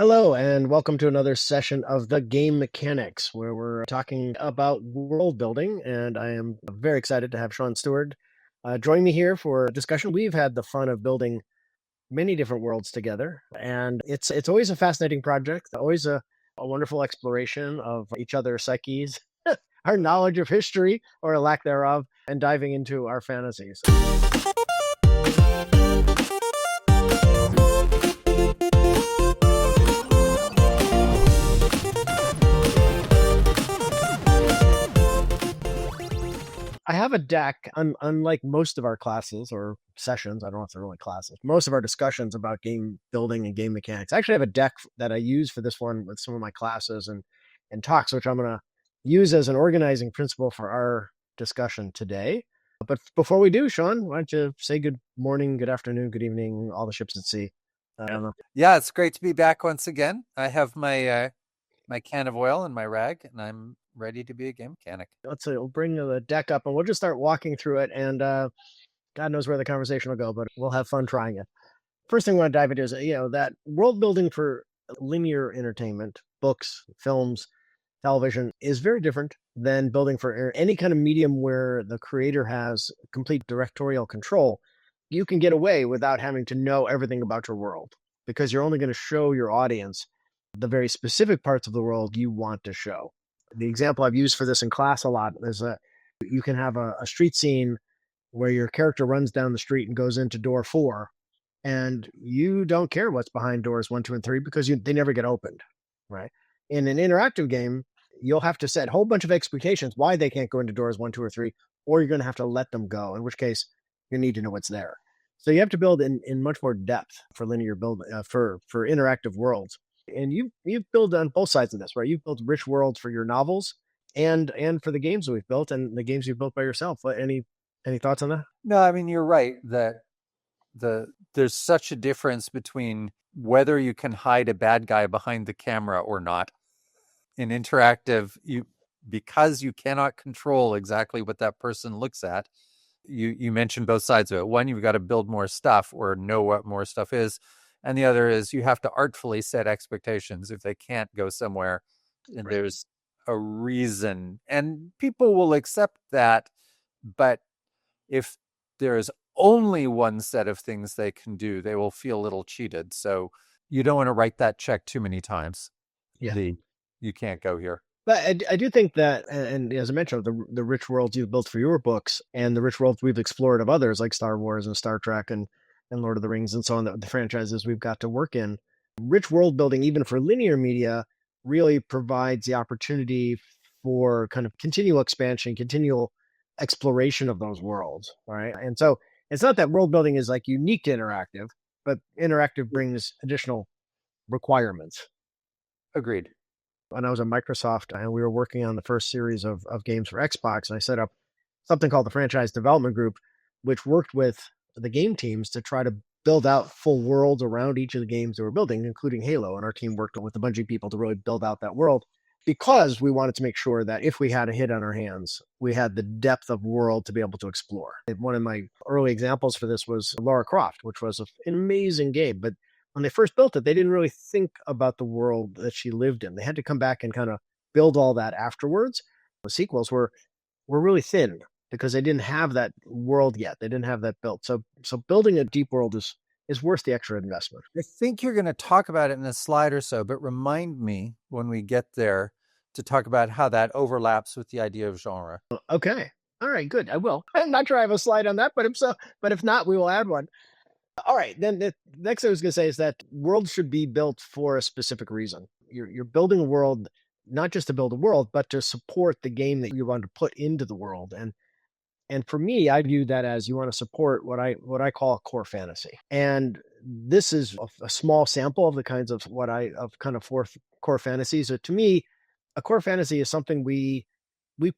Hello, and welcome to another session of the Game Mechanics, where we're talking about world building. And I am very excited to have Sean Stewart join me here for a discussion. We've had the fun of building many different worlds together, and it's always a fascinating project, always a wonderful exploration of each other's psyches, our knowledge of history or a lack thereof, and diving into our fantasies. I have a deck, unlike most of our classes or sessions. I don't know if they're really classes. Most of our discussions about game building and game mechanics. I actually have a deck that I use for this one with some of my classes and talks, which I'm going to use as an organizing principle for our discussion today. But before we do, Sean, why don't you say good morning, good afternoon, good evening, all the ships at sea. I don't know. Yeah, it's great to be back once again. I have my my can of oil and my rag, and I'm ready to be a game mechanic. Let's see, we'll bring the deck up and we'll just start walking through it. And God knows where the conversation will go, but we'll have fun trying it. First thing I want to dive into is, that world building for linear entertainment, books, films, television is very different than building for any kind of medium where the creator has complete directorial control. You can get away without having to know everything about your world because you're only going to show your audience the very specific parts of the world you want to show. The example I've used for this in class a lot is you can have a street scene where your character runs down the street and goes into door 4, and you don't care what's behind doors 1, 2, and 3 because they never get opened, right? In an interactive game, you'll have to set a whole bunch of expectations why they can't go into doors 1, 2, or 3, or you're going to have to let them go, in which case you need to know what's there. So you have to build in much more depth for linear build for interactive worlds. And you've built on both sides of this, right? You've built rich worlds for your novels and for the games that we've built and the games you've built by yourself. Any thoughts on that? No, I mean you're right that there's such a difference between whether you can hide a bad guy behind the camera or not. In interactive, because you cannot control exactly what that person looks at. You mentioned both sides of it. One, you've got to build more stuff or know what more stuff is. And the other is you have to artfully set expectations if they can't go somewhere. And Right. there's a reason. And people will accept that. But if there's only one set of things they can do, they will feel a little cheated. So you don't want to write that check too many times. Yeah. You can't go here. But I do think that, and as I mentioned, the rich worlds you've built for your books and the rich worlds we've explored of others like Star Wars and Star Trek and Lord of the Rings and so on, the franchises we've got to work in, rich world building, even for linear media, really provides the opportunity for kind of continual expansion, continual exploration of those worlds, right? And so it's not that world building is like unique to interactive, but interactive brings additional requirements. Agreed. When I was at Microsoft and we were working on the first series of games for Xbox, and I set up something called the Franchise Development Group, which worked with the game teams to try to build out full worlds around each of the games they were building, including Halo. And our team worked with a bunch of people to really build out that world because we wanted to make sure that if we had a hit on our hands, we had the depth of world to be able to explore. One of my early examples for this was Lara Croft, which was an amazing game. But when they first built it, they didn't really think about the world that she lived in. They had to come back and kind of build all that afterwards. The sequels were really thin because they didn't have that world yet. They didn't have that built. So building a deep world is worth the extra investment. I think you're going to talk about it in a slide or so, but remind me when we get there to talk about how that overlaps with the idea of genre. Okay. All right, good. I will. I'm not sure I have a slide on that, but if not, we will add one. All right, then the next thing I was going to say is that worlds should be built for a specific reason. You're building a world not just to build a world, but to support the game that you want to put into the world. And for me, I view that as you want to support what I call a core fantasy. And this is a small sample of the kinds of four core fantasies. So to me, a core fantasy is something we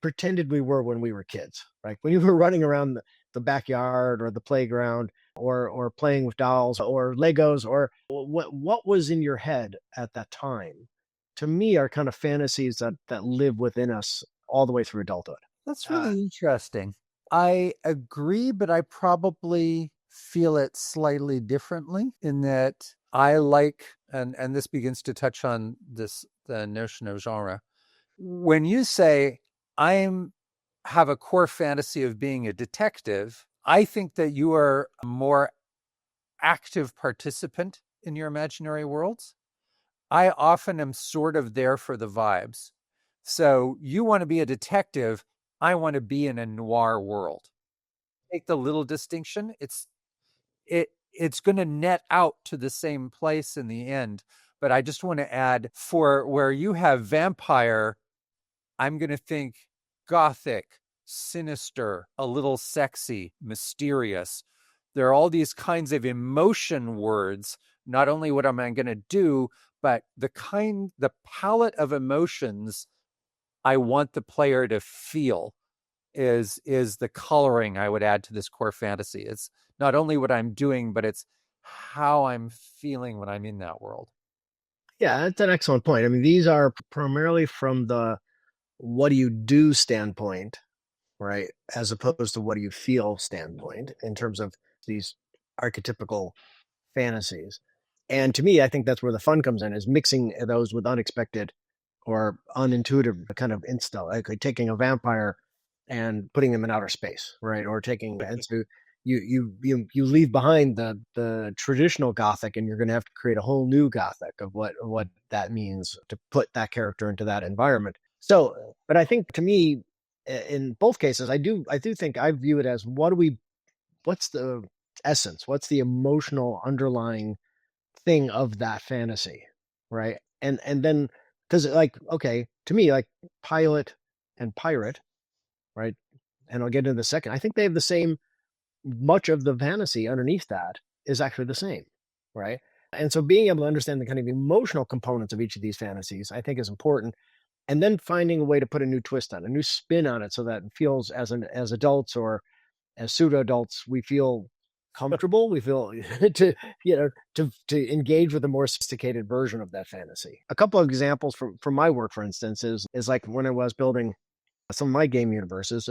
pretended we were when we were kids, right? When you were running around the backyard or the playground or playing with dolls or Legos or what was in your head at that time, to me are kind of fantasies that live within us all the way through adulthood. That's really interesting. I agree, but I probably feel it slightly differently in that I like, and this begins to touch on this, the notion of genre. When you say I'm have a core fantasy of being a detective, I think that you are a more active participant in your imaginary worlds. I often am sort of there for the vibes. So you want to be a detective, I want to be in a noir world. Take the little distinction, it's going to net out to the same place in the end. But I just want to add, for where you have vampire, I'm going to think gothic, sinister, a little sexy, mysterious. There are all these kinds of emotion words. Not only what am I going to do, but the palette of emotions I want the player to feel is the coloring I would add to this core fantasy. It's not only what I'm doing, but it's how I'm feeling when I'm in that world. Yeah, that's an excellent point. I mean, these are primarily from the what do you do standpoint, right? As opposed to what do you feel standpoint in terms of these archetypical fantasies. And to me, I think that's where the fun comes in, is mixing those with unexpected or unintuitive kind of insta, like taking a vampire and putting them in outer space, right? Or taking, and so you leave behind the traditional gothic, and you're going to have to create a whole new gothic of what that means to put that character into that environment. So, but I think to me, in both cases, I do think I view it as what's the essence, what's the emotional underlying thing of that fantasy, right? And then, because like, okay, to me, like pilot and pirate, right? And I'll get into the second. I think they have the same, much of the fantasy underneath that is actually the same, right? And so being able to understand the kind of emotional components of each of these fantasies, I think is important. And then finding a way to put a new twist on, a new spin on it, so that it feels as adults or as pseudo adults, we feel comfortable. We feel to to engage with a more sophisticated version of that fantasy. A couple of examples from my work, for instance, is like when I was building some of my game universes.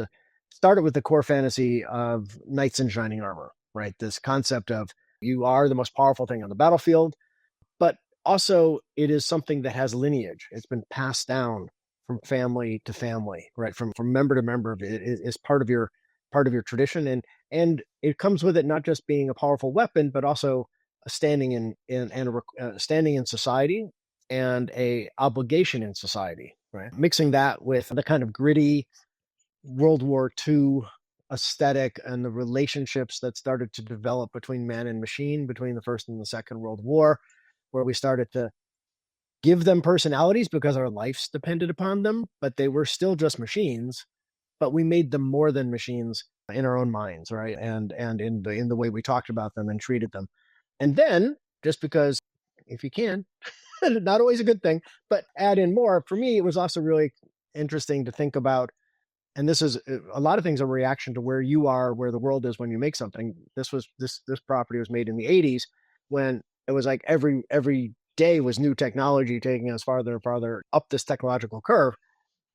Started with the core fantasy of knights in shining armor, right? This concept of you are the most powerful thing on the battlefield, but also it is something that has lineage. It's been passed down from family to family, right? From member to member. It is part of your tradition, and it comes with it not just being a powerful weapon, but also a standing standing in society and a obligation in society, right? Mixing that with the kind of gritty World War II aesthetic and the relationships that started to develop between man and machine between the First and the Second World War, where we started to give them personalities because our lives depended upon them, but they were still just machines, but we made them more than machines in our own minds, right? And in the way we talked about them and treated them. And then, just because if you can, not always a good thing, but add in more. For me, it was also really interesting to think about, and this is a lot of things a reaction to where you are, where the world is when you make something. This property was made in the 80s, when it was like every day was new technology taking us farther and farther up this technological curve.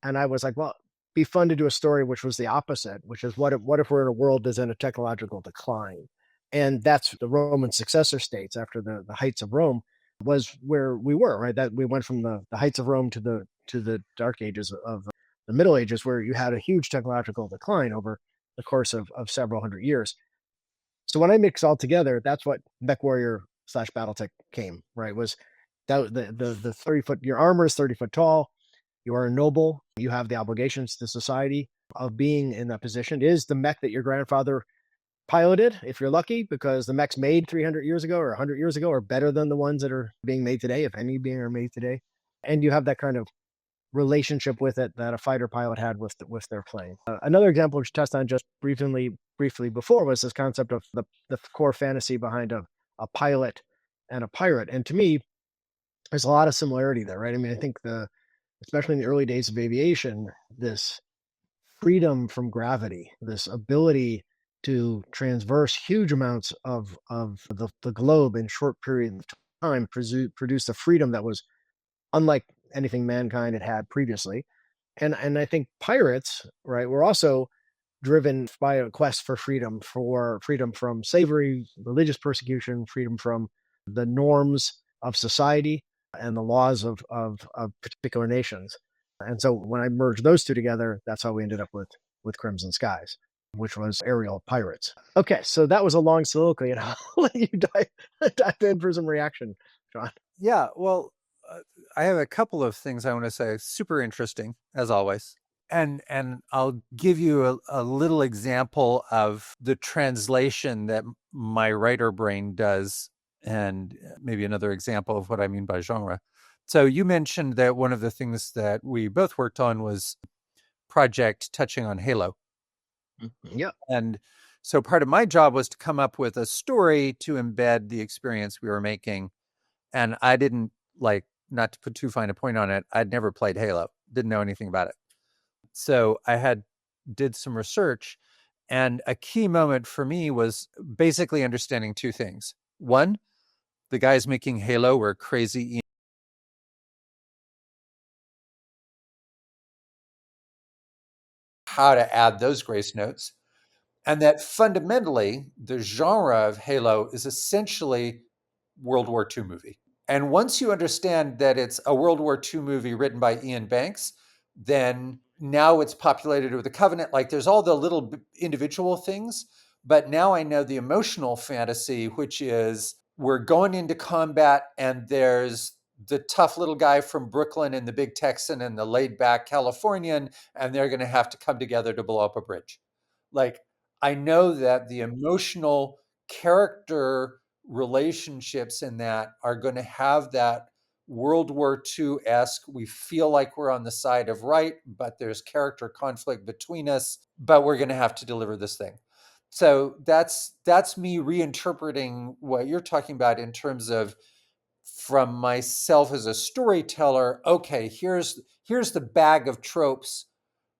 And I was like, well, be fun to do a story which was the opposite, which is what if we're in a world that's in a technological decline. And that's the Roman successor states after the heights of Rome was where we were, right? That we went from the heights of Rome to the dark ages of the Middle Ages, where you had a huge technological decline over the course of several hundred years. So when I mix all together, that's what Mech Warrior / BattleTech came, right? Was that the 30-foot, your armor is 30 foot tall. You are a noble. You have the obligations to society of being in that position. It is the mech that your grandfather piloted, if you're lucky, because the mechs made 300 years ago or 100 years ago are better than the ones that are being made today, if any being are made today. And you have that kind of relationship with it that a fighter pilot had with their plane. Another example which touched on just briefly before was this concept of the core fantasy behind a pilot and a pirate. And to me, there's a lot of similarity there, right? I mean, I think especially in the early days of aviation, this freedom from gravity, this ability to transverse huge amounts of the globe in short periods of time produced a freedom that was unlike anything mankind had previously. And I think pirates, right, were also driven by a quest for freedom from slavery, religious persecution, freedom from the norms of society and the laws of particular nations. And so when I merged those two together, that's how we ended up with Crimson Skies, which was aerial pirates. Okay, so that was a long soliloquy, and I'll let you dive in for some reaction, Sean. Yeah, well, I have a couple of things I want to say. Super interesting, as always. And I'll give you a little example of the translation that my writer brain does, and maybe another example of what I mean by genre. So you mentioned that one of the things that we both worked on was project touching on Halo. Yep. And so part of my job was to come up with a story to embed the experience we were making. And I didn't like, not to put too fine a point on it, I'd never played Halo, didn't know anything about it. So did some research, and a key moment for me was basically understanding two things. One, the guys making Halo were crazy. How to add those grace notes. And that fundamentally, the genre of Halo is essentially World War II movie. And once you understand that it's a World War II movie written by Ian Banks, then now it's populated with the Covenant. Like there's all the little individual things, but now I know the emotional fantasy, which is we're going into combat and there's the tough little guy from Brooklyn and the big Texan and the laid back Californian, and they're going to have to come together to blow up a bridge. Like I know that the emotional character relationships in that are going to have that World War II-esque, we feel like we're on the side of right, but there's character conflict between us, but we're going to have to deliver this thing. So that's me reinterpreting what you're talking about in terms of from myself as a storyteller. Okay, here's the bag of tropes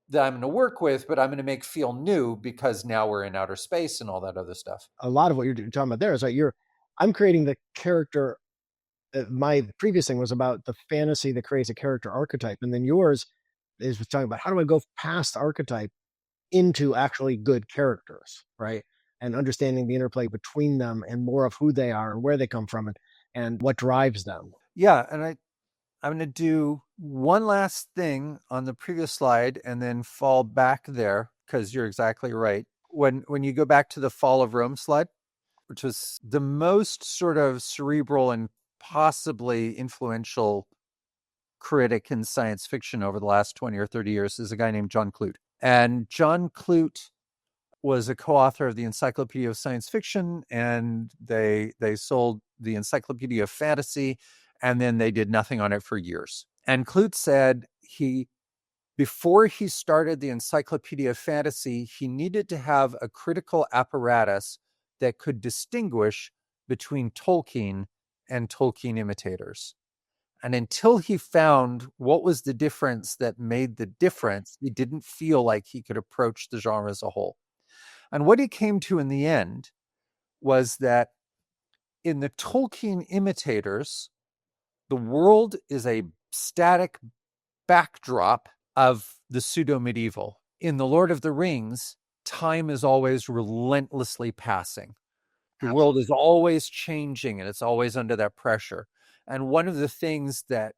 that I'm going to work with, but I'm going to make feel new because now we're in outer space and all that other stuff. A lot of what you're talking about there is like I'm creating the character. My previous thing was about the fantasy that creates a character archetype, and then yours is talking about how do I go past archetype into actually good characters, right? And understanding the interplay between them and more of who they are and where they come from and what drives them. Yeah, and I'm going to do one last thing on the previous slide and then fall back there because you're exactly right. When you go back to the Fall of Rome slide, which was the most sort of cerebral and possibly influential critic in science fiction over the last 20 or 30 years, is a guy named John Clute. And John Clute was a co-author of the Encyclopedia of Science Fiction, and they sold the Encyclopedia of Fantasy, and then they did nothing on it for years. And Clute said before he started the Encyclopedia of Fantasy, he needed to have a critical apparatus that could distinguish between Tolkien and Tolkien imitators. And until he found what was the difference that made the difference, he didn't feel like he could approach the genre as a whole. And what he came to in the end was that in the Tolkien imitators, the world is a static backdrop of the pseudo-medieval. In The Lord of the Rings, time is always relentlessly passing. The world is always changing and it's always under that pressure. And one of the things that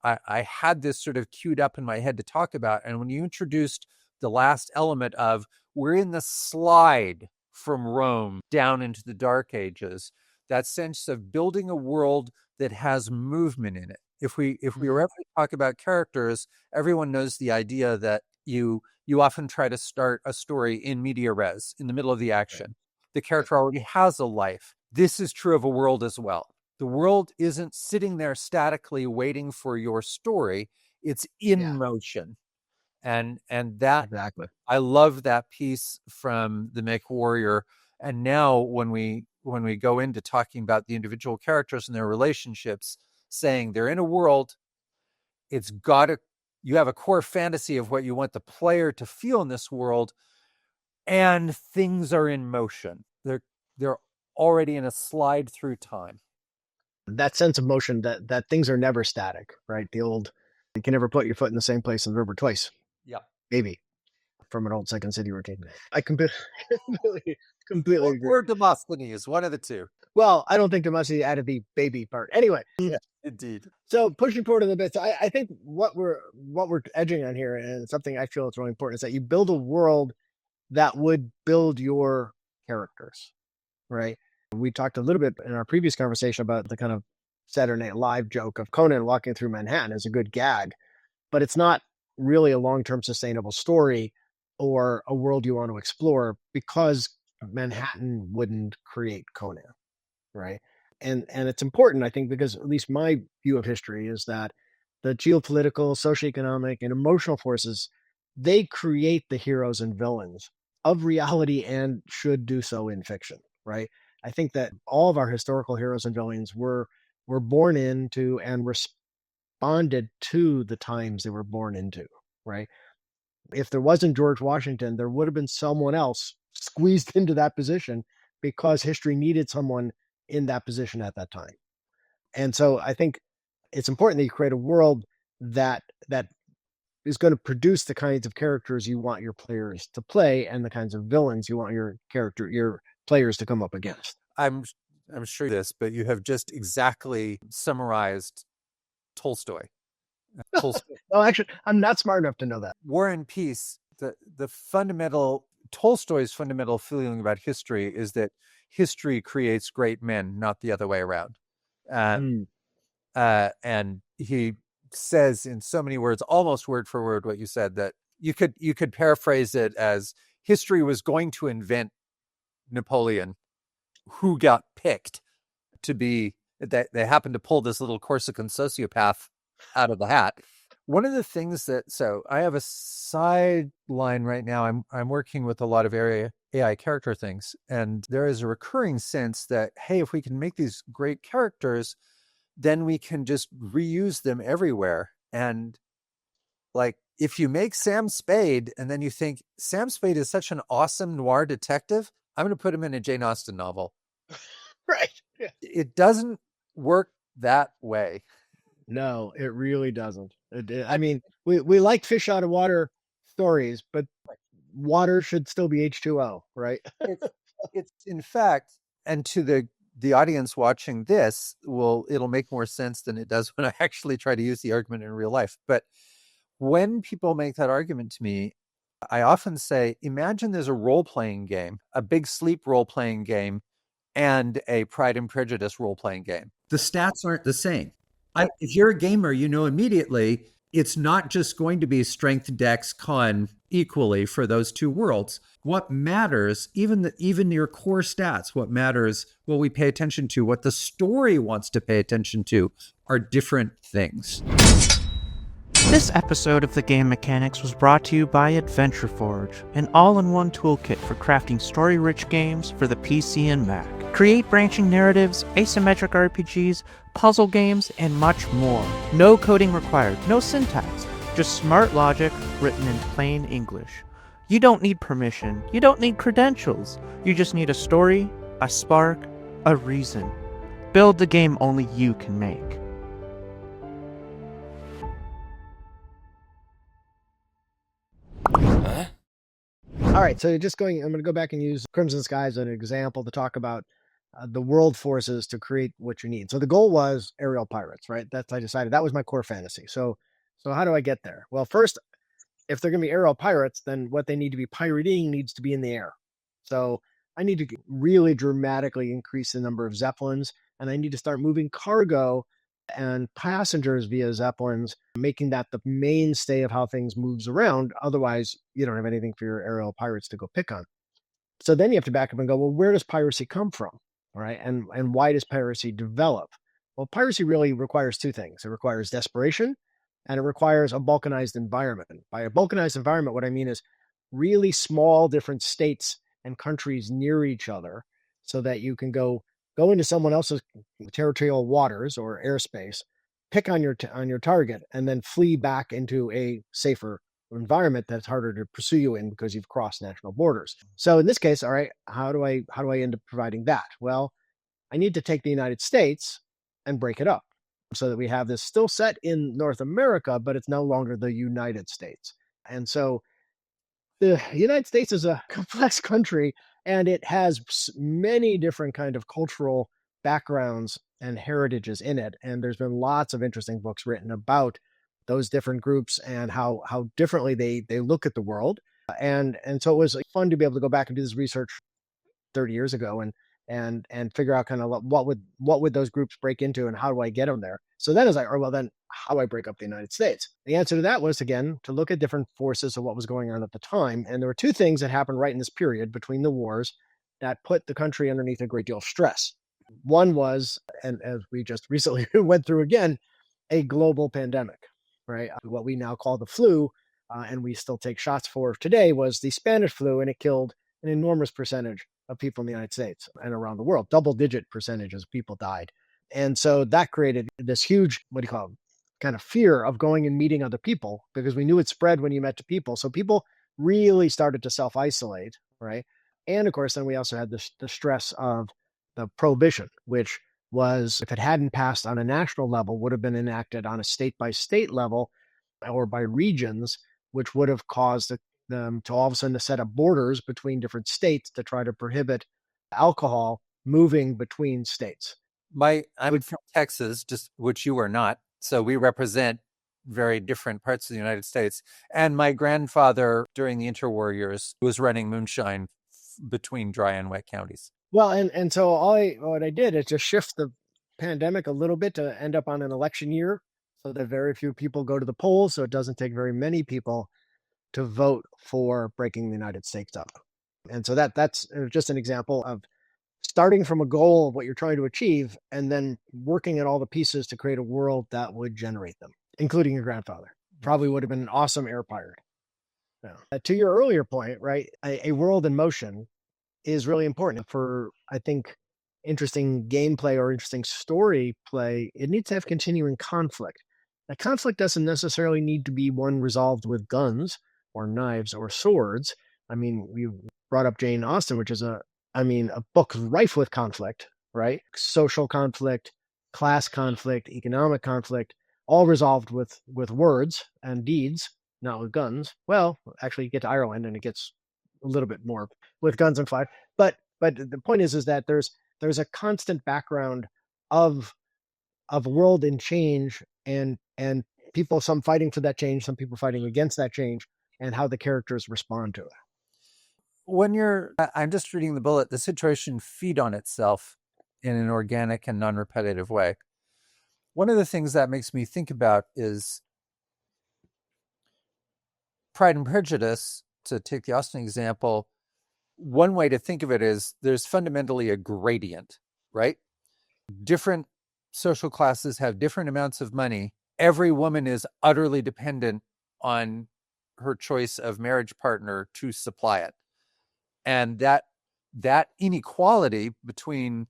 I had this sort of queued up in my head to talk about, and when you introduced the last element of we're in the slide from Rome down into the Dark Ages, that sense of building a world that has movement in it. If we were ever to talk about characters, everyone knows the idea that you often try to start a story in media res, in the middle of the action. The character already has a life. This is true of a world as well. The world isn't sitting there statically waiting for your story. It's in motion. And that Exactly. I love that piece from the Make Warrior. And now when we go into talking about the individual characters and their relationships, saying they're in a world, you have a core fantasy of what you want the player to feel in this world, and things are in motion. They're already in a slide through time. That sense of motion that things are never static, right? The old, you can never put your foot in the same place in the river twice. Yeah. Maybe. from an old Second City routine. I completely agree. Or Demosthenes, one of the two. Well, I don't think Demosthenes added the baby part. Anyway, Yeah, indeed. so pushing forward in the bits, I think what we're edging on here, and something I feel is really important, is that you build a world that would build your characters, right? We talked a little bit in our previous conversation about the kind of Saturday Night Live joke of Conan walking through Manhattan as a good gag, but it's not really a long-term sustainable story or a world you want to explore because Manhattan wouldn't create Conan, right? And it's important, I think, because at least my view of history is that the geopolitical, socioeconomic, and emotional forces, they create the heroes and villains of reality and should do so in fiction, right? I think that all of our historical heroes and villains were born into and responded to the times they were born into, right? If there wasn't George Washington, there would have been someone else squeezed into that position because history needed someone in that position at that time. And so I think it's important that you create a world that is going to produce the kinds of characters you want your players to play and the kinds of villains you want your players to come up against. I'm sure this, but you have just exactly summarized Tolstoy. Oh, actually, I'm not smart enough to know that. War and Peace, the fundamental, Tolstoy's fundamental feeling about history is that history creates great men, not the other way around. And he says in so many words, almost word for word, what you said, that you could paraphrase it as history was going to invent Napoleon, who got picked to be that they happened to pull this little Corsican sociopath out of the hat. One of the things so I have a sideline right now. I'm working with a lot of AI character things, and there is a recurring sense that, hey, if we can make these great characters, then we can just reuse them everywhere. And like, if you make Sam Spade and then you think Sam Spade is such an awesome noir detective, I'm going to put him in a Jane Austen novel. Right. Yeah. It doesn't work that way. No, it really doesn't. I mean, we like fish out of water stories, but water should still be H2O, right? It's in fact, and to the audience watching this, it'll make more sense than it does when I actually try to use the argument in real life. But when people make that argument to me, I often say, imagine there's a role-playing game, a Big Sleep role-playing game, and a Pride and Prejudice role-playing game. The stats aren't the same. If you're a gamer, you know immediately it's not just going to be strength, dex, con equally for those two worlds. What matters, even your core stats, what matters, what we pay attention to, what the story wants to pay attention to, are different things. This episode of The Game Mechanics was brought to you by Adventure Forge, an all-in-one toolkit for crafting story-rich games for the PC and Mac. Create branching narratives, asymmetric RPGs, puzzle games, and much more. No coding required, no syntax, just smart logic written in plain English. You don't need permission, you don't need credentials, you just need a story, a spark, a reason. Build the game only you can make. All right, so I'm going to go back and use Crimson Sky as an example to talk about the world forces to create what you need. So the goal was aerial pirates, right? I decided that was my core fantasy. So how do I get there? Well, first, if they're going to be aerial pirates, then what they need to be pirating needs to be in the air. So I need to really dramatically increase the number of Zeppelins, and I need to start moving cargo and passengers via Zeppelins, making that the mainstay of how things moves around. Otherwise, you don't have anything for your aerial pirates to go pick on. So then you have to back up and go, well, where does piracy come from? All right. And why does piracy develop? Well, piracy really requires two things. It requires desperation and it requires a balkanized environment. By a balkanized environment, what I mean is really small different states and countries near each other so that you can go into someone else's territorial waters or airspace, pick on your target, and then flee back into a safer environment that's harder to pursue you in because you've crossed national borders. So in this case, all right, how do I end up providing that? Well, I need to take the United States and break it up so that we have this still set in North America, but it's no longer the United States. And so the United States is a complex country, and it has many different kind of cultural backgrounds and heritages in it. And there's been lots of interesting books written about those different groups and how differently they look at the world. And so it was fun to be able to go back and do this research 30 years ago and figure out kind of what would those groups break into and how do I get them there. So then I was like, oh, well, then how do I break up the United States? The answer to that was, again, to look at different forces of what was going on at the time. And there were two things that happened right in this period between the wars that put the country underneath a great deal of stress. One was, and as we just recently went through again, a global pandemic, right? What we now call the flu, and we still take shots for today, was the Spanish flu, and it killed an enormous percentage of people in the United States and around the world. Double-digit percentages of people died. And so that created this huge, what do you call it, kind of fear of going and meeting other people, because we knew it spread when you met people. So people really started to self-isolate, right? And of course, then we also had the stress of the prohibition, which was, if it hadn't passed on a national level, would have been enacted on a state-by-state level or by regions, which would have caused them to all of a sudden to set up borders between different states to try to prohibit alcohol moving between states. I'm from Texas, just which you are not. So we represent very different parts of the United States. And my grandfather, during the interwar years, was running moonshine between dry and wet counties. Well, and so what I did is just shift the pandemic a little bit to end up on an election year so that very few people go to the polls. So it doesn't take very many people to vote for breaking the United States up. And so that's just an example of starting from a goal of what you're trying to achieve and then working at all the pieces to create a world that would generate them, including your grandfather. Probably would have been an awesome air pirate. Yeah. To your earlier point, right, a world in motion is really important for, I think, interesting gameplay or interesting story play. It needs to have continuing conflict. That conflict doesn't necessarily need to be one resolved with guns or knives or swords. I mean, we brought up Jane Austen, which is a book rife with conflict, right? Social conflict, class conflict, economic conflict, all resolved with words and deeds, not with guns. Well, actually, you get to Ireland and it gets a little bit more with guns and fire. But the point is that there's a constant background of a world in change and people, some fighting for that change, some people fighting against that change, and how the characters respond to it. I'm just reading the bullet, the situation feed on itself in an organic and non-repetitive way. One of the things that makes me think about is Pride and Prejudice. To take the Austen example, one way to think of it is there's fundamentally a gradient, right? Different social classes have different amounts of money. Every woman is utterly dependent on her choice of marriage partner to supply it. And that inequality between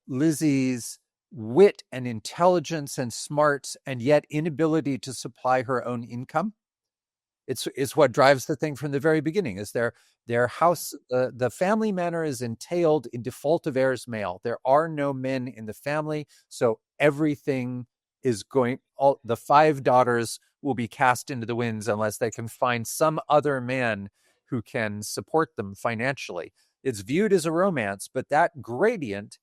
Lizzie's wit and intelligence and smarts and yet inability to supply her own income, it's what drives the thing from the very beginning. Is their house, the family manor is entailed in default of heirs male. There are no men in the family, so everything is all the 5 daughters will be cast into the winds unless they can find some other man who can support them financially. It's viewed as a romance, but that gradient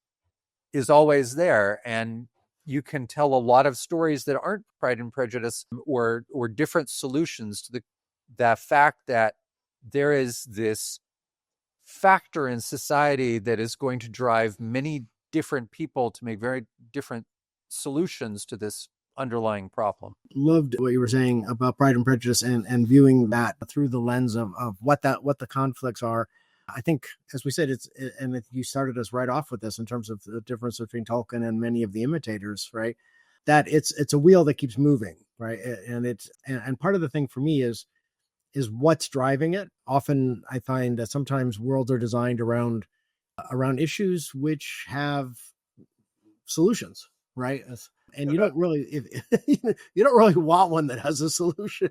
is always there. And you can tell a lot of stories that aren't Pride and Prejudice or different solutions to the fact that there is this factor in society that is going to drive many different people to make very different solutions to this underlying problem. Loved what you were saying about Pride and Prejudice and viewing that through the lens of what the conflicts are. I think, as we said, and you started us right off with this in terms of the difference between Tolkien and many of the imitators, right? That it's a wheel that keeps moving, right? And part of the thing for me is what's driving it. Often I find that sometimes worlds are designed around issues which have solutions, right? And you don't really, you don't really want one that has a solution,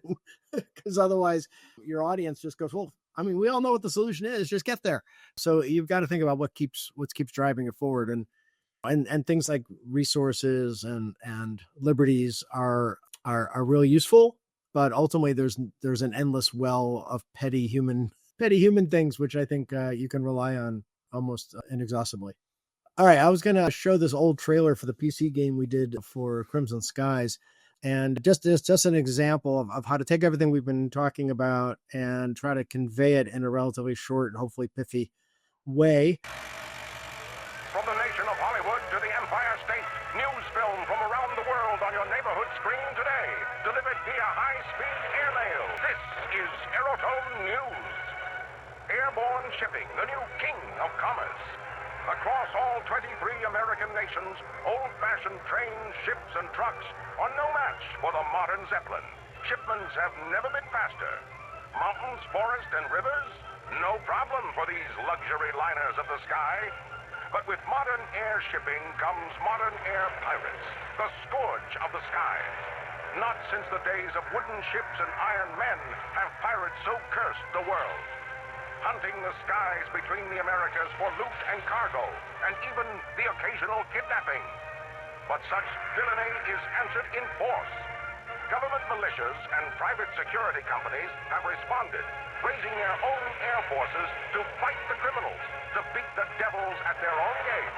because otherwise your audience just goes, well, I mean, we all know what the solution is, just get there. So you've got to think about what keeps driving it forward, and things like resources and liberties are really useful. but ultimately there's an endless well of petty human things, which I think you can rely on almost inexhaustibly. All right, I was going to show this old trailer for the PC game we did for Crimson Skies, and just an example of how to take everything we've been talking about and try to convey it in a relatively short and hopefully pithy way. From the nation of Hollywood to the Empire State, news film from around the world on your neighborhood screen today, delivered via high-speed airmail. This is Aerotone News. Airborne shipping, the new king of commerce. Across all 23 American nations, old-fashioned trains, ships, and trucks are no match for the modern Zeppelin. Shipments have never been faster. Mountains, forests, and rivers, no problem for these luxury liners of the sky. But with modern air shipping comes modern air pirates, the scourge of the skies. Not since the days of wooden ships and iron men have pirates so cursed the world. Hunting the skies between the Americas for loot and cargo, and even the occasional kidnapping. But such villainy is answered in force. Government militias and private security companies have responded, raising their own air forces to fight the criminals, to beat the devils at their own game.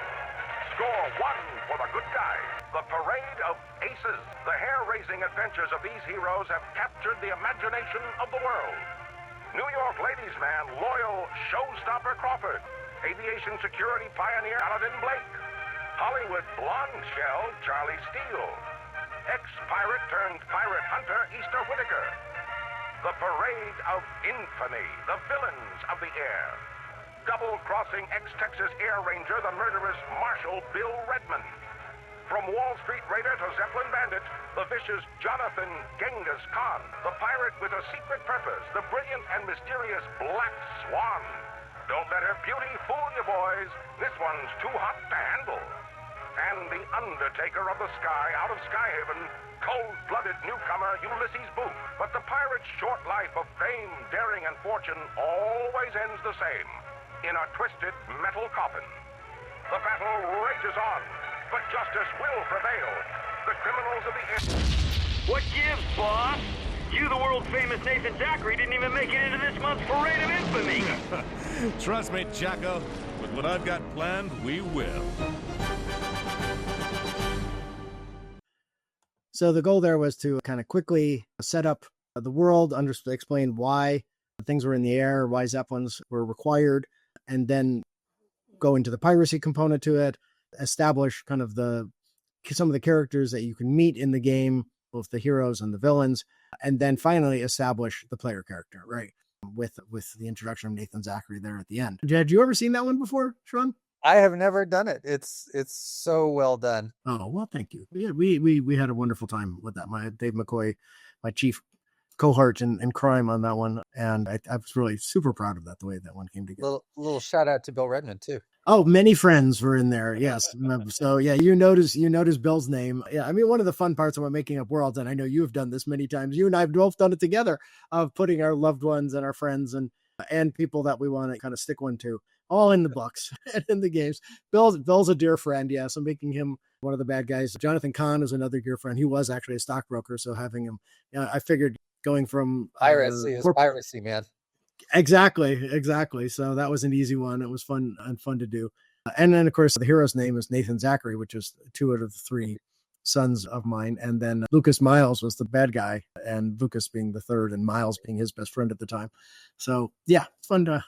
Score one for the good guys. The parade of aces. The hair-raising adventures of these heroes have captured the imagination of the world. New York ladies' man, loyal showstopper Crawford. Aviation security pioneer Aladdin Blake. Hollywood blonde shell Charlie Steele. Ex-pirate turned pirate hunter Easter Whitaker. The parade of infamy, the villains of the air. Double-crossing ex-Texas Air Ranger, the murderous Marshal Bill Redmond. From Wall Street raider to Zeppelin bandit, the vicious Jonathan Genghis Khan, the pirate with a secret purpose, the brilliant and mysterious Black Swan. Don't let her beauty fool you, boys. This one's too hot to handle. And the undertaker of the sky out of Skyhaven, cold-blooded newcomer Ulysses Booth. But the pirate's short life of fame, daring, and fortune always ends the same, in a twisted metal coffin. The battle rages on, but justice will prevail. The criminals of the air... What gives, boss? You, the world-famous Nathan Zachary, didn't even make it into this month's Parade of Infamy. Trust me, Jacko. With what I've got planned, we will. So the goal there was to kind of quickly set up the world, explain why things were in the air, why Zeppelins were required, and then go into the piracy component to it, establish kind of some of the characters that you can meet in the game, both the heroes and the villains, and then finally establish the player character, right? With the introduction of Nathan Zachary there at the end. Had you ever seen that one before, Sean? I have never done it. It's so well done. Oh, well, thank you. Yeah, we had a wonderful time with that. My Dave McCoy, my chief cohort in crime on that one, and I was really super proud of that, the way that one came together. Little shout out to Bill Redmond too. Oh, many friends were in there. Yes. So yeah, you notice Bill's name. Yeah. I mean, one of the fun parts about making up worlds, and I know you have done this many times, you and I have both done it together, of putting our loved ones and our friends and people that we want to kind of stick one to all in the books and in the games. Bill's a dear friend. Yeah. So making him one of the bad guys. Jonathan Kahn is another dear friend. He was actually a stockbroker. So having him, I figured going from piracy is piracy, man. Exactly. So that was an easy one. It was fun to do. And then, of course, the hero's name is Nathan Zachary, which is 2 out of the 3 sons of mine. And then Lucas Miles was the bad guy, and Lucas being the third, and Miles being his best friend at the time. So yeah, it's fun to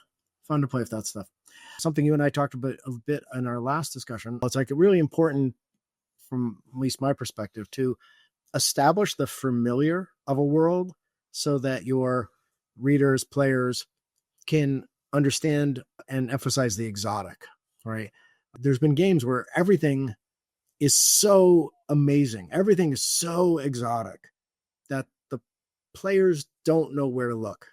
play with that stuff. Something you and I talked about a bit in our last discussion. It's like really important, from at least my perspective, to establish the familiar of a world so that your readers, players can understand and emphasize the exotic, right? There's been games where everything is so amazing, everything is so exotic that the players don't know where to look.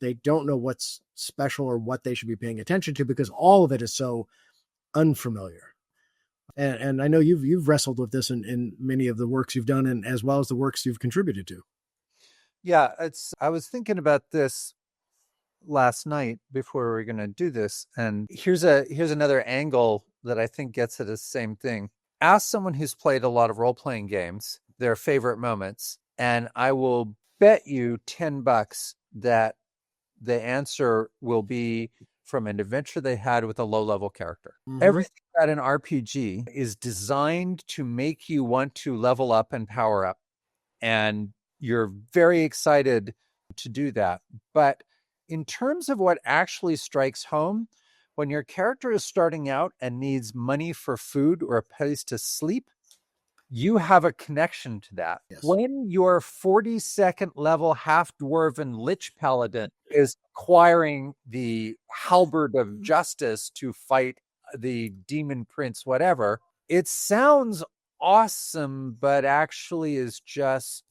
They don't know what's special or what they should be paying attention to, because all of it is so unfamiliar. And I know you've wrestled with this in many of the works you've done, and as well as the works you've contributed to. Yeah, I was thinking about this last night before we were going to do this, and here's another angle that I think gets at the same thing. Ask someone who's played a lot of role-playing games their favorite moments, and I will bet you $10 that the answer will be from an adventure they had with a low-level character. Mhm. Everything about an RPG is designed to make you want to level up and power up. And you're very excited to do that. But in terms of what actually strikes home, when your character is starting out and needs money for food or a place to sleep, you have a connection to that. Yes. When your 42nd level half-dwarven lich paladin is acquiring the halberd of justice to fight the demon prince, whatever, it sounds awesome, but actually is just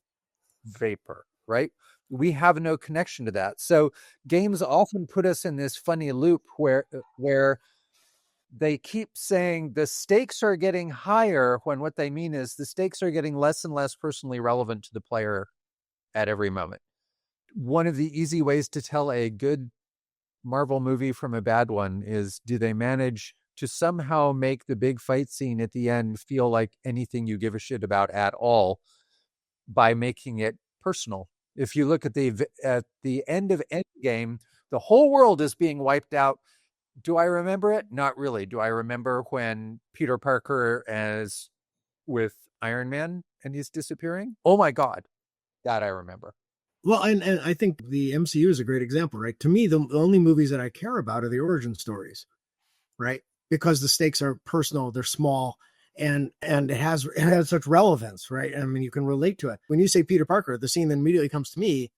vapor, right? We have no connection to that. So games often put us in this funny loop where they keep saying the stakes are getting higher when what they mean is the stakes are getting less and less personally relevant to the player at every moment. One of the easy ways to tell a good Marvel movie from a bad one is, do they manage to somehow make the big fight scene at the end feel like anything you give a shit about at all by making it personal? If you look at the end of Endgame, the whole world is being wiped out. Do I remember it? Not really. Do I remember when Peter Parker is with Iron Man and he's disappearing? Oh my God. That I remember. Well, and I think the MCU is a great example, right? To me, the only movies that I care about are the origin stories, right? Because the stakes are personal, they're small, and it has such relevance, right? I mean, you can relate to it. When you say Peter Parker, the scene that immediately comes to me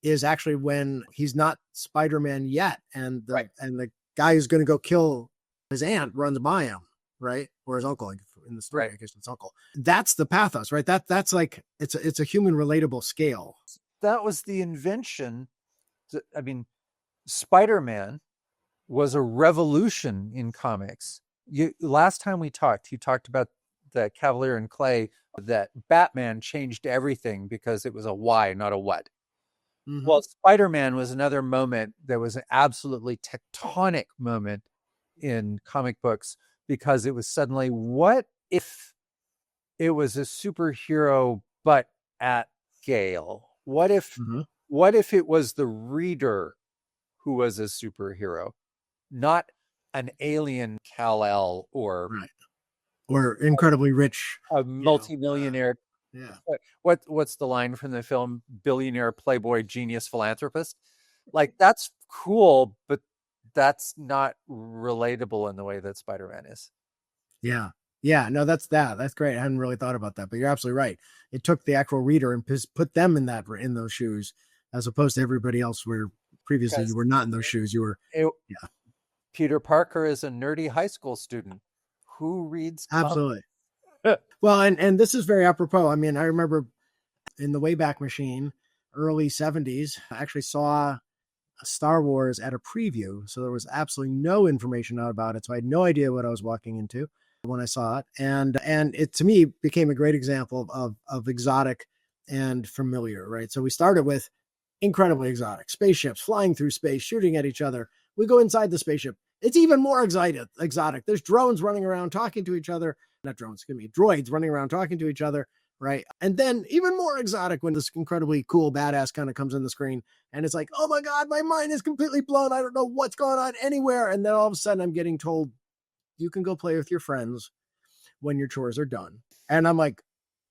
is actually when he's not Spider-Man yet, and the guy who's going to go kill his aunt runs by him, right? Or his uncle, like in the story, right. I guess it's uncle. That's the pathos, right? That's like it's a human relatable scale. That was the invention. I mean, Spider-Man was a revolution in comics. Last time we talked, you talked about the Cavalier and Clay, that Batman changed everything because it was a why, not a what. Mm-hmm. Well, Spider-Man was another moment that was an absolutely tectonic moment in comic books, because it was suddenly, what if it was a superhero but at scale? What if it was the reader who was a superhero, not an alien Kal-El or incredibly rich, a multimillionaire. What's the line from the film? Billionaire, playboy, genius, philanthropist. Like, that's cool, but that's not relatable in the way that Spider-Man is. Yeah, no, that's great. I hadn't really thought about that, but you're absolutely right. It took the actual reader and put them in those shoes, as opposed to everybody else where previously you were not in those shoes. You were, Peter Parker is a nerdy high school student who reads comics. Absolutely. Well, and this is very apropos. I mean, I remember in the Wayback Machine, early 70s, I actually saw Star Wars at a preview. So there was absolutely no information out about it. So I had no idea what I was walking into when I saw it. And it, to me, became a great example of exotic and familiar, right? So we started with incredibly exotic spaceships flying through space, shooting at each other. We go inside the spaceship. It's even more exotic. There's drones running around talking to each other. Not drones, droids running around talking to each other, right? And then even more exotic when this incredibly cool badass kind of comes on the screen, and it's like, oh my God, my mind is completely blown. I don't know what's going on anywhere. And then all of a sudden I'm getting told, you can go play with your friends when your chores are done. And I'm like,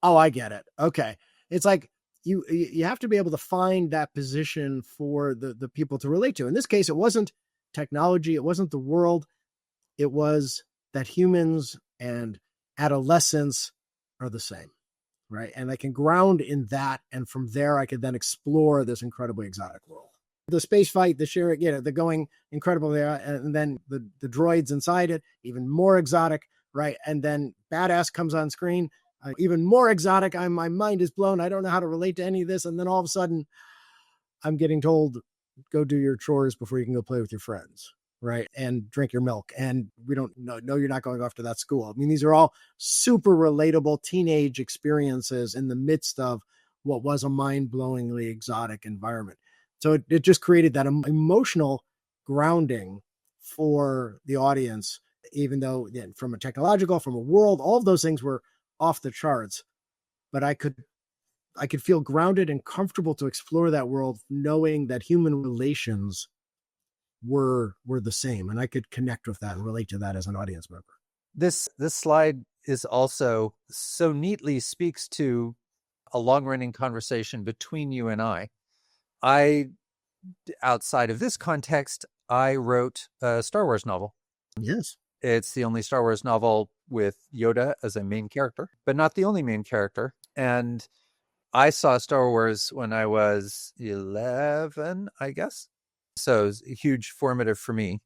oh, I get it. Okay. It's like, you have to be able to find that position for the people to relate to. In this case, it wasn't technology. It wasn't the world. It was that humans and adolescents are the same, right? And I can ground in that. And from there, I could then explore this incredibly exotic world. The space fight, the sharing, they're going incredible there. And then the droids inside it, even more exotic, right? And then badass comes on screen, even more exotic. My mind is blown. I don't know how to relate to any of this. And then all of a sudden I'm getting told, go do your chores before you can go play with your friends, right? And drink your milk. And we don't know, no, you're not going off to that school. I mean, these are all super relatable teenage experiences in the midst of what was a mind-blowingly exotic environment. So it just created that emotional grounding for the audience, even though from a technological, from a world, all of those things were off the charts. But I could I could feel grounded and comfortable to explore that world, knowing that human relations were the same, and I could connect with that and relate to that as an audience member. This slide is also so neatly speaks to a long-running conversation between you and I. Outside of this context, I wrote a Star Wars novel. Yes. It's the only Star Wars novel with Yoda as a main character, but not the only main character. And I saw Star Wars when I was 11, I guess. So it was huge formative for me.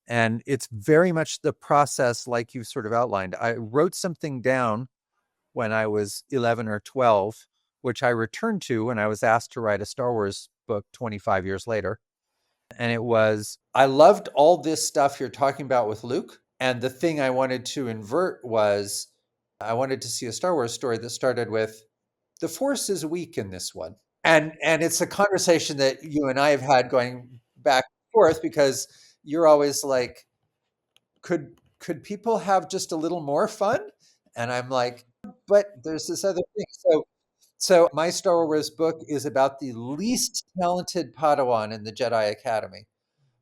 And it's very much the process like you've sort of outlined. I wrote something down when I was 11 or 12, which I returned to when I was asked to write a Star Wars book 25 years later. And it was, I loved all this stuff you're talking about with Luke. And the thing I wanted to invert was I wanted to see a Star Wars story that started with, the Force is weak in this one. And it's a conversation that you and I have had going back and forth, because you're always like, could people have just a little more fun? And I'm like, but there's this other thing. So my Star Wars book is about the least talented Padawan in the Jedi Academy.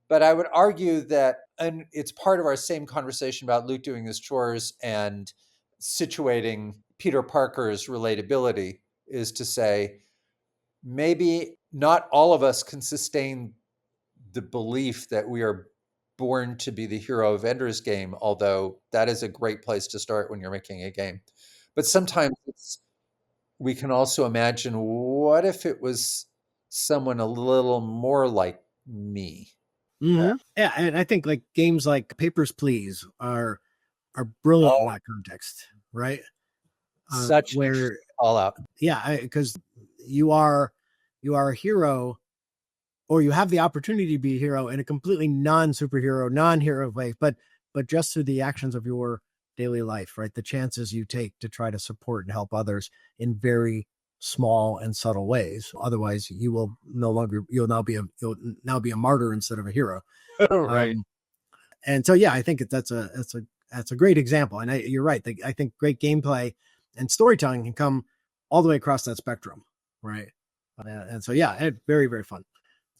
But I would argue that, and it's part of our same conversation about Luke doing his chores and situating Peter Parker's relatability, is to say, maybe not all of us can sustain the belief that we are born to be the hero of Ender's Game, although that is a great place to start when you're making a game. But sometimes we can also imagine, what if it was someone a little more like me? Mm-hmm. Yeah, and I think like games like Papers, Please are brilliant in that context, right? Such where all out. Yeah, because you are a hero, or you have the opportunity to be a hero in a completely non-superhero, non-hero way, but just through the actions of your daily life, right? The chances you take to try to support and help others in very small and subtle ways. Otherwise, you'll now be a martyr instead of a hero. Right. And so, yeah, I think that's a great example. And you're right. I think great gameplay and storytelling can come all the way across that spectrum, right? And so, yeah, very, very fun.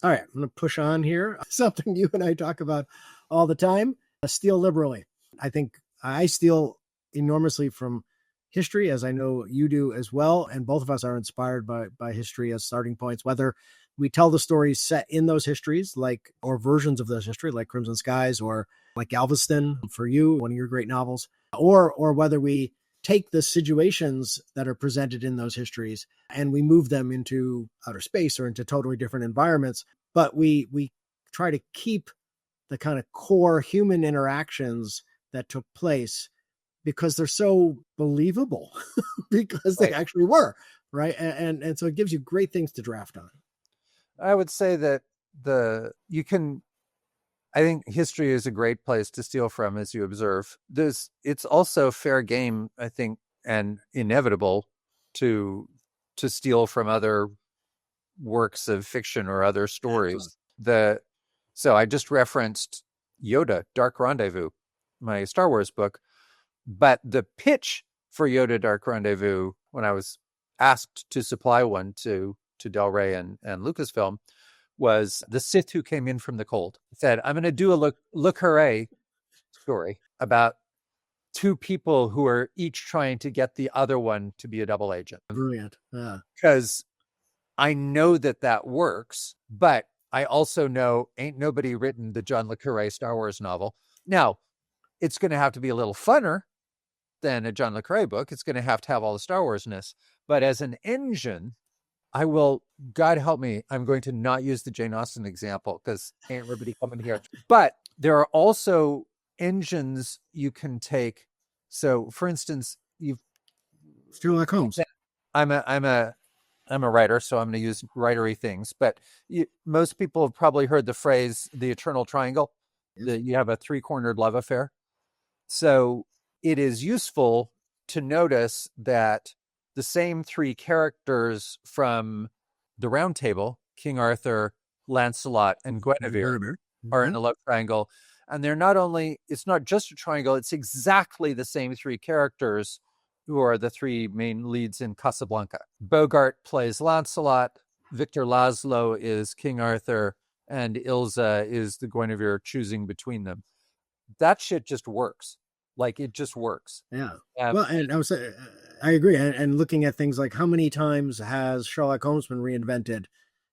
All right, I'm going to push on here. Something you and I talk about all the time: steal liberally. I think I steal enormously from history, as I know you do as well. And both of us are inspired by history as starting points, whether we tell the stories set in those histories, or versions of those history, like Crimson Skies, or like Galveston for you, one of your great novels, or whether we take the situations that are presented in those histories and we move them into outer space or into totally different environments. But we try to keep the kind of core human interactions that took place, because they're so believable, because they actually were, right? And so it gives you great things to draft on. I would say that I think history is a great place to steal from, as you observe. It's also fair game, I think, and inevitable to steal from other works of fiction or other stories. So I just referenced Yoda, Dark Rendezvous, my Star Wars book, but the pitch for Yoda, Dark Rendezvous, when I was asked to supply one to Del Rey and Lucasfilm, was the Sith who came in from the cold. Said, I'm going to do a Le Carré story about two people who are each trying to get the other one to be a double agent. Brilliant. Yeah. Because I know that works, but I also know ain't nobody written the John Le Carré Star Wars novel. Now, it's going to have to be a little funner than a John Le Carré book. It's going to have all the Star Wars-ness. But as an engine, I will, God help me, I'm going to not use the Jane Austen example because ain't everybody coming here. But there are also engines you can take. So, for instance, Sherlock Holmes. I'm a writer, so I'm going to use writery things. But most people have probably heard the phrase "the eternal triangle." That you have a three-cornered love affair. So it is useful to notice that the same three characters from the Round Table, King Arthur, Lancelot, and Guinevere, are in a love triangle. And it's not just a triangle, it's exactly the same three characters who are the three main leads in Casablanca. Bogart plays Lancelot, Victor Laszlo is King Arthur, and Ilsa is the Guinevere, choosing between them. That shit just works. Like, it just works. Yeah. Well, and I agree. And looking at things like how many times has Sherlock Holmes been reinvented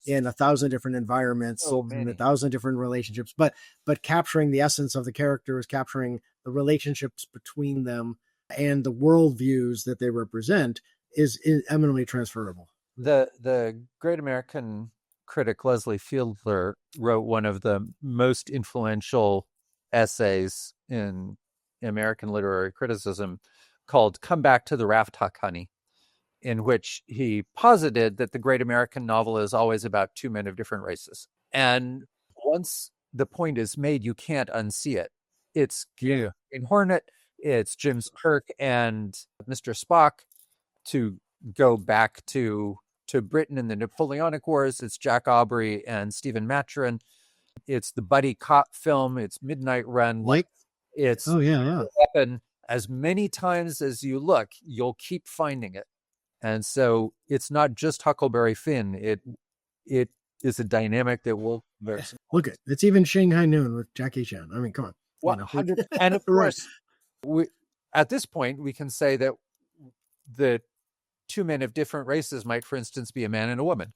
in 1,000 different environments, in 1,000 different relationships, but capturing the essence of the characters, capturing the relationships between them, and the worldviews that they represent is eminently transferable. The great American critic Leslie Fielder wrote one of the most influential essays in American literary criticism called "Come Back to the Raft Huck, Honey," in which he posited that the great American novel is always about two men of different races. And once the point is made, you can't unsee it. It's Green Hornet, it's James Kirk and Mr. Spock. To go back to Britain in the Napoleonic Wars, it's Jack Aubrey and Stephen Maturin. It's the buddy cop film, it's Midnight Run. It's Weapon. As many times as you look, you'll keep finding it. And so it's not just Huckleberry Finn. It is a dynamic that will vary. Look, it's even Shanghai Noon with Jackie Chan. I mean, come on. 100. And of course, at this point, we can say that the two men of different races might, for instance, be a man and a woman.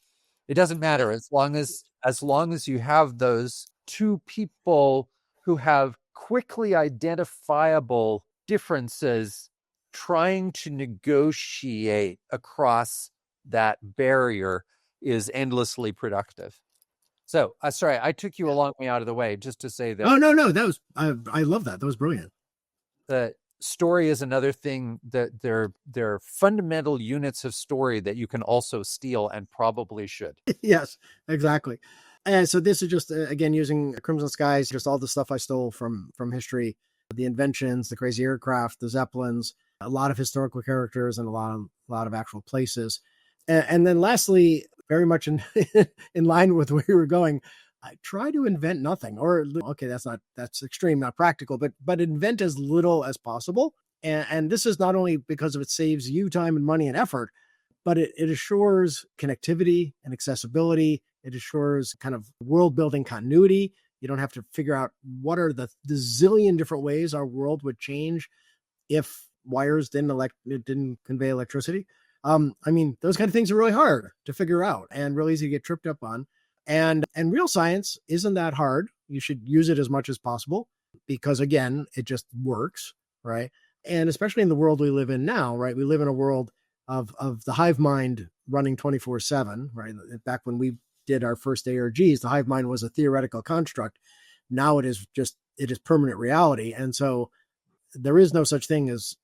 It doesn't matter as long as you have those two people who have quickly identifiable differences trying to negotiate across that barrier is endlessly productive. So, sorry, I took you a long way out of the way just to say that. Oh, no, that was, I love that. That was brilliant. The story is another thing, that they're fundamental units of story that you can also steal and probably should. Yes, exactly. And so this is just, again, using Crimson Skies, just all the stuff I stole from history, the inventions, the crazy aircraft, the Zeppelins, a lot of historical characters, and a lot of actual places. And then lastly, very much in line with where you were going, I try to invent nothing, or okay, that's extreme, not practical, but invent as little as possible. And this is not only because it saves you time and money and effort, but it assures connectivity and accessibility. It assures kind of world building continuity. You don't have to figure out what are the zillion different ways our world would change if wires didn't convey electricity. I mean, those kind of things are really hard to figure out and really easy to get tripped up on. And real science isn't that hard. You should use it as much as possible because, again, it just works, right? And especially in the world we live in now, right? We live in a world of the hive mind running 24/7, right? Back when we did our first ARGs, the hive mind was a theoretical construct. Now it is permanent reality. And so there is no such thing as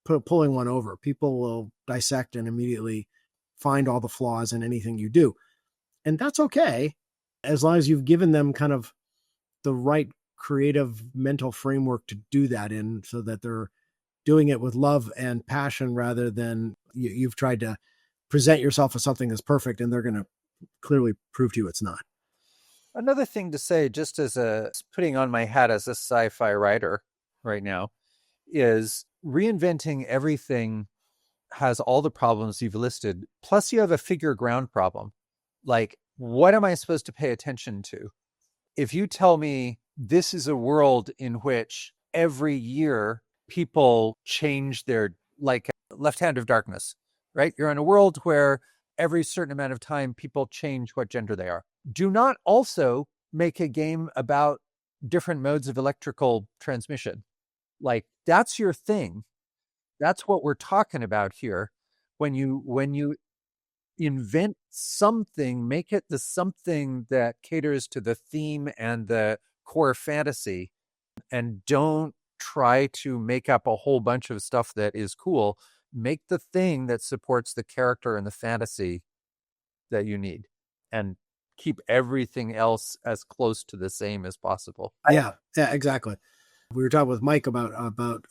pulling one over. People will dissect and immediately find all the flaws in anything you do. And that's okay, as long as you've given them kind of the right creative mental framework to do that in, so that they're doing it with love and passion rather than you've tried to present yourself as something that's perfect and they're going to clearly prove to you it's not. Another thing to say, just as putting on my hat as a sci-fi writer right now, is reinventing everything has all the problems you've listed. Plus you have a figure ground problem. Like, what am I supposed to pay attention to? If you tell me this is a world in which every year people change their, like Left Hand of Darkness, right? You're in a world where every certain amount of time people change what gender they are. Do not also make a game about different modes of electrical transmission. Like, that's your thing. That's what we're talking about here. When you invent something, make it the something that caters to the theme and the core fantasy, and don't try to make up a whole bunch of stuff that is cool. Make the thing that supports the character and the fantasy that you need, and keep everything else as close to the same as possible. Yeah, exactly. We were talking with Mike about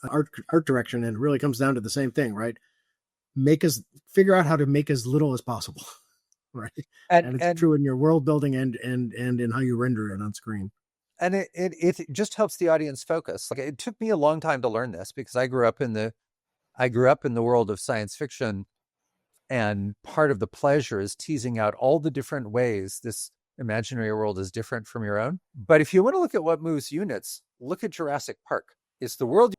art direction, and it really comes down to the same thing, right? Figure out how to make as little as possible, right? And it's true in your world building and in how you render it on screen. And it just helps the audience focus. Like, it took me a long time to learn this because I grew up in the I grew up in the world of science fiction, and part of the pleasure is teasing out all the different ways this imaginary world is different from your own. But if you want to look at what moves units, look at Jurassic Park. It's the world,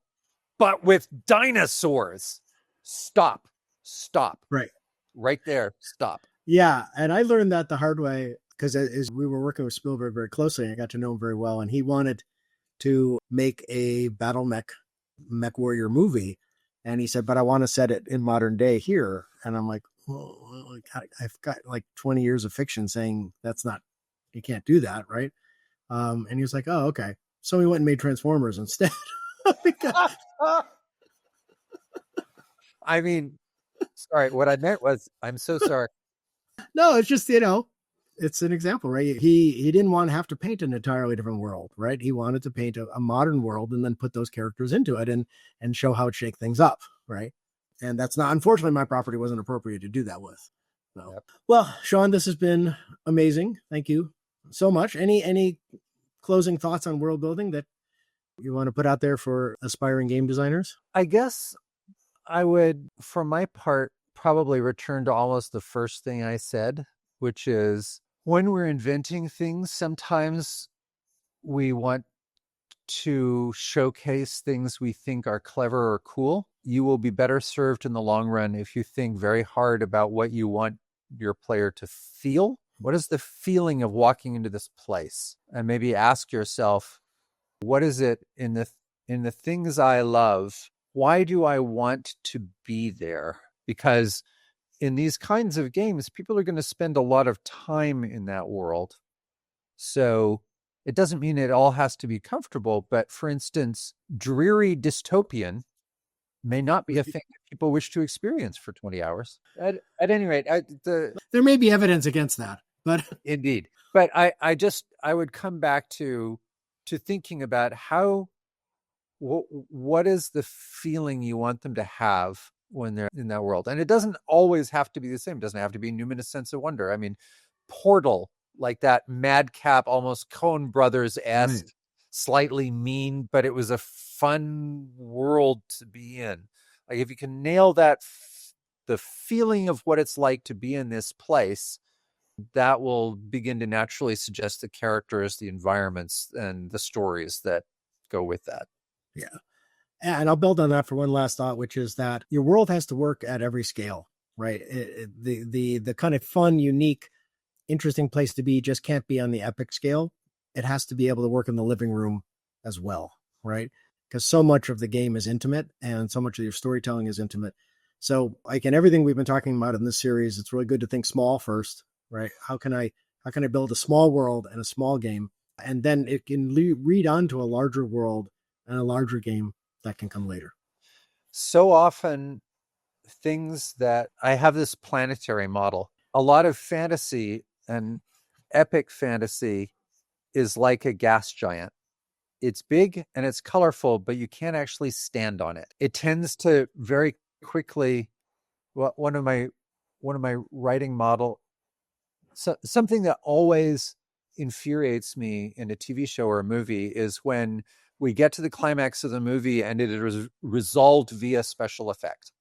but with dinosaurs. Stop. Right there. Stop. Yeah, and I learned that the hard way because as we were working with Spielberg very closely, and I got to know him very well, and he wanted to make a battle mech warrior movie, and he said, "But I want to set it in modern day here." And I'm like, "Well, I've got like 20 years of fiction saying that's not, you can't do that, right?" And he was like, "Oh, okay." So we went and made Transformers instead. I mean, sorry, what I meant was, I'm so sorry. No, it's just, it's an example, right? He didn't want to have to paint an entirely different world, right? He wanted to paint a modern world and then put those characters into it and show how it shake things up, right? And that's not, unfortunately, my property wasn't appropriate to do that with. So, yep. Well, Sean, this has been amazing. Thank you so much. Any closing thoughts on world building that you want to put out there for aspiring game designers? I guess I would, for my part, probably return to almost the first thing I said, which is when we're inventing things, sometimes we want to showcase things we think are clever or cool. You will be better served in the long run if you think very hard about what you want your player to feel. What is the feeling of walking into this place? And maybe ask yourself, what is it in the things I love? Why do I want to be there? Because in these kinds of games, people are going to spend a lot of time in that world. So it doesn't mean it all has to be comfortable. But for instance, dreary dystopian may not be a thing that people wish to experience for 20 hours. At any rate, there may be evidence against that, but indeed. But I would come back to thinking about what is the feeling you want them to have when they're in that world. And it doesn't always have to be the same. It doesn't have to be Numinous Sense of Wonder. I mean, Portal, like that madcap, almost Coen Brothers-esque, slightly mean, but it was a fun world to be in. Like if you can nail that, the feeling of what it's like to be in this place, that will begin to naturally suggest the characters, the environments, and the stories that go with that. Yeah. And I'll build on that for one last thought, which is that your world has to work at every scale, right? The kind of fun, unique, interesting place to be just can't be on the epic scale. It has to be able to work in the living room as well, right? Because so much of the game is intimate and so much of your storytelling is intimate. So like in everything we've been talking about in this series, it's really good to think small first, right? How can I build a small world and a small game? And then it can read onto a larger world and a larger game that can come later. So often things that I have this planetary model, a lot of fantasy and epic fantasy is like a gas giant. It's big and it's colorful, but you can't actually stand on it. It tends to very quickly, one of my writing model, something that always infuriates me in a TV show or a movie is when we get to the climax of the movie and it is resolved via special effect.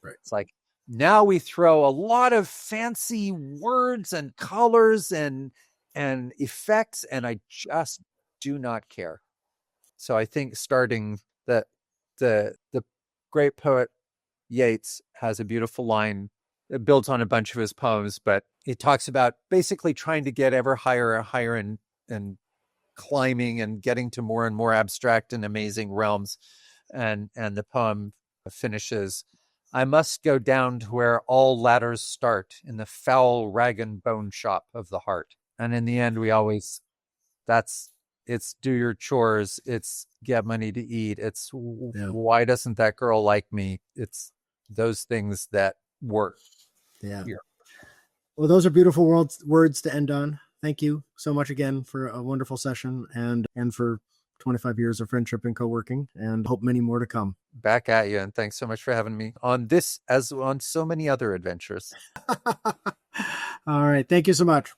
Right. It's like, now we throw a lot of fancy words and colors and effects, and I just do not care. So I think starting the great poet Yeats has a beautiful line. It builds on a bunch of his poems, but it talks about basically trying to get ever higher and higher and climbing and getting to more and more abstract and amazing realms. And the poem finishes, I must go down to where all ladders start, in the foul rag and bone shop of the heart. And in the end, it's do your chores. It's get money to eat. It's why doesn't that girl like me? It's those things that work. Yeah. Here. Well, those are beautiful words to end on. Thank you so much again for a wonderful session and for 25 years of friendship and co-working, and hope many more to come. Back at you, and thanks so much for having me on this as on so many other adventures. All right. Thank you so much.